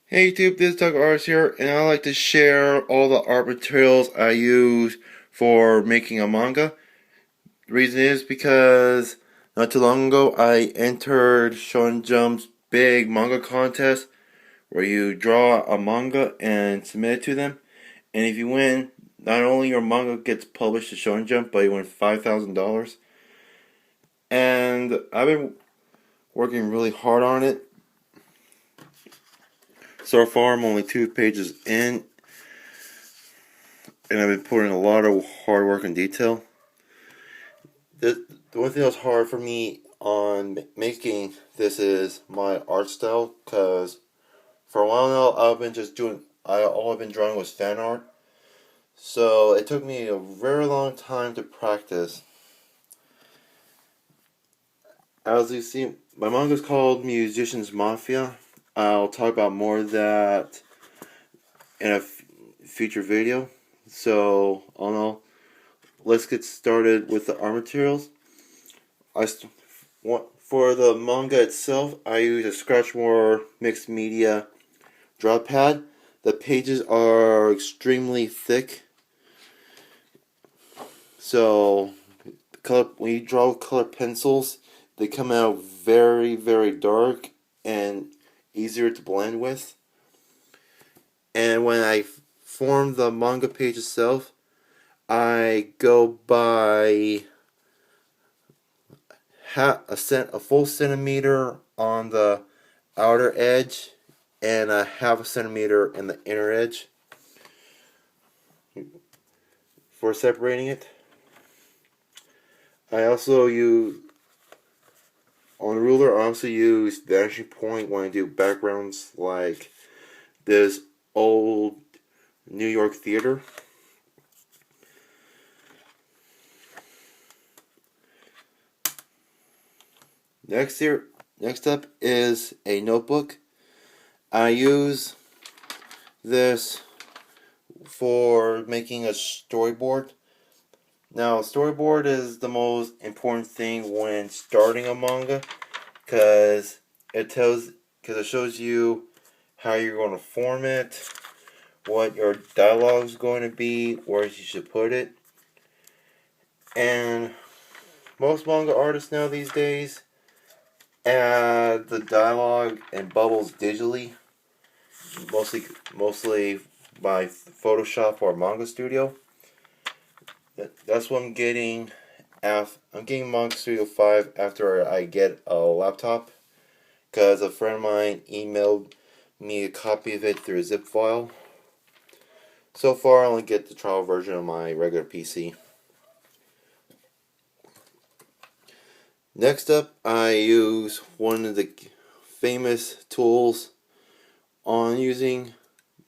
Hey YouTube, this is Doug Arts here, and I like to share all the art materials I use for making a manga. The reason is because not too long ago I entered Shonen Jump's big manga contest where you draw a manga and submit it to them. And if you win, not only your manga gets published to Shonen Jump, but you win $5,000. And I've been working really hard on it. So far, I'm only 2 pages in, and I've been putting a lot of hard work and detail. The one thing that's hard for me on making this is my art style, because for a while now all I've been drawing was fan art. So it took me a very long time to practice. As you see, my manga is called Musician's Mafia. I'll talk about more of that in a future video. So, all in all, let's get started with the art materials. For the manga itself, I use a Scratchmore mixed media draw pad. The pages are extremely thick, so when you draw with color pencils, they come out very, very dark and easier to blend with. And when I form the manga page itself, I go by a full centimeter on the outer edge and a half a centimeter in the inner edge for separating it. I also use on the ruler. I also use vanishing point when I do backgrounds like this old New York theater. Next up is a notebook. I use this for making a storyboard. Now, storyboard is the most important thing when starting a manga, because it shows you how you're going to form it, what your dialogue is going to be, where you should put it. And most manga artists now these days add the dialogue and bubbles digitally, mostly by Photoshop or Manga Studio. That's what I'm getting. I'm getting Manga Studio 5 after I get a laptop, because a friend of mine emailed me a copy of it through a zip file. So far, I only get the trial version on my regular PC. Next up, I use one of the famous tools on using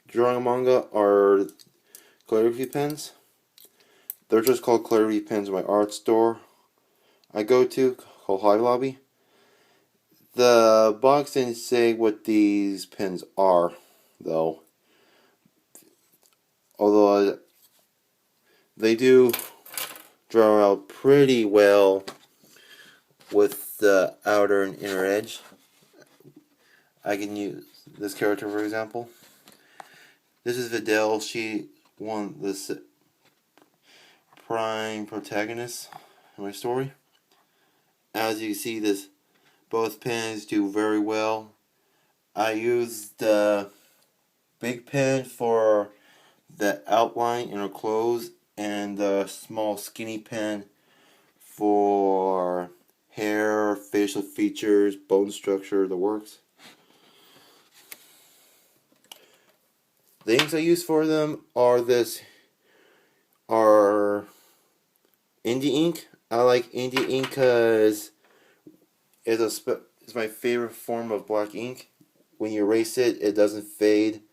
drawing manga are calligraphy pens. They're just called calligraphy pens in my art store I go to, called Hobby Lobby. The box didn't say what these pens are, though. Although they do draw out pretty well with the outer and inner edge. I can use this character for example. This is Videl. She won the prime protagonist in my story. As you see, both pens do very well. I used the big pen for the outline in her clothes, and the small skinny pen for hair, facial features, bone structure, the works. The inks I use for them are indie ink. I like indie ink because it's my favorite form of black ink. When you erase it, it doesn't fade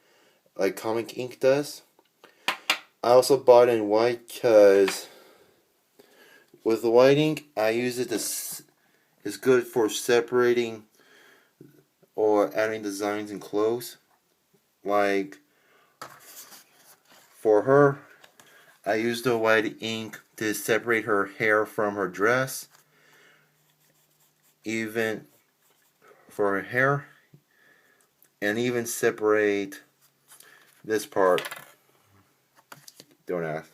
like comic ink does. I also bought it in white because with the white ink, I use it it's good for separating or adding designs in clothes. Like for her, I used the white ink to separate her hair from her dress. Even for her hair. and even separate this part. Don't ask.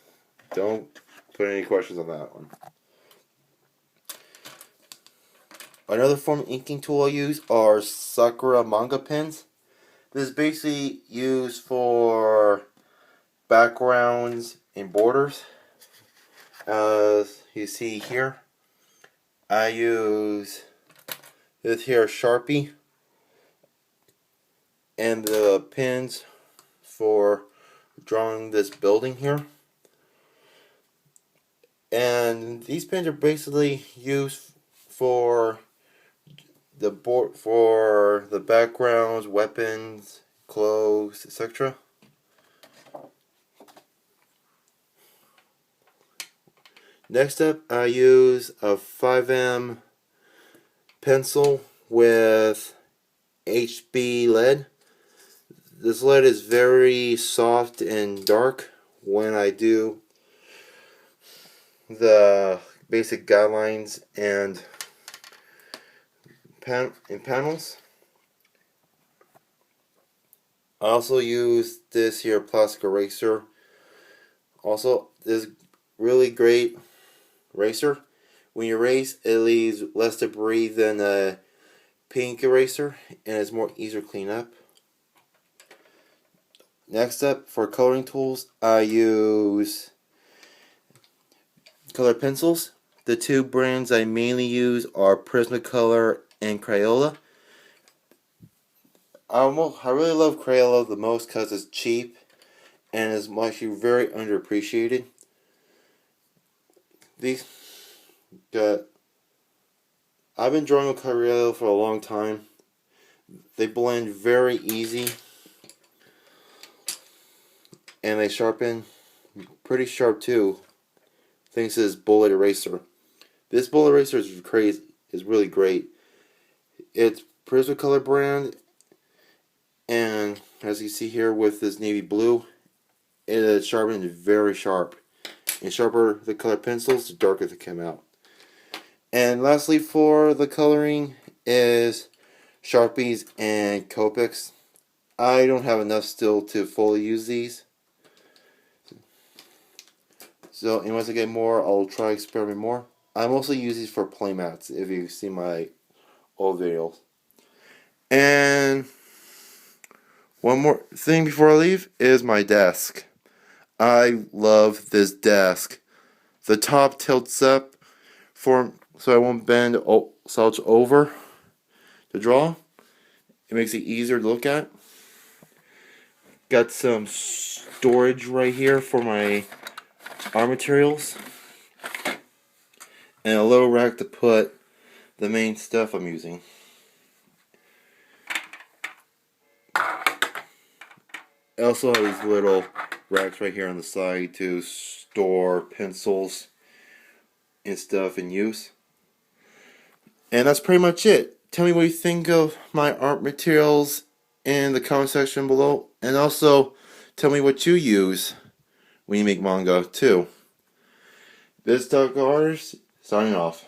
Don't put any questions on that one. Another form of inking tool I use are Sakura manga pens. This is basically used for backgrounds and borders. As you see here, I use this here Sharpie and the pins for drawing this building here. And these pins are basically used for the board, for the backgrounds, weapons, clothes, etc. Next up, I use a 5M pencil with HB lead. This lead is very soft and dark when I do the basic guidelines and panels. I also use this here plastic eraser. Also, this really great eraser. When you erase, it leaves less debris than a pink eraser, and it's more easier to clean up. Next up, for coloring tools, I use color pencils. The two brands I mainly use are Prismacolor and Crayola. I really love Crayola the most because it's cheap and is actually very underappreciated. I've been drawing with Crayola for a long time. They blend very easy and they sharpen pretty sharp too, thanks to this bullet eraser. This bullet eraser is crazy, is really great. It's Prismacolor brand, and as you see here with this navy blue, it sharpens very sharp. And sharper the color pencils, the darker they come out. And lastly, for the coloring is Sharpies and Copics. I don't have enough still to fully use these. So, and once I get more, I'll try experiment more. I mostly use these for playmats, if you see my old videos. And one more thing before I leave is my desk. I love this desk. The top tilts up so I won't bend slouch over to draw. It makes it easier to look at. Got some storage right here for my art materials, and a little rack to put the main stuff I'm using. I also have these little racks right here on the side to store pencils and stuff in use. And that's pretty much it. Tell me what you think of my art materials in the comment section below, and also tell me what you use when you make manga too. This Dark Artist signing off.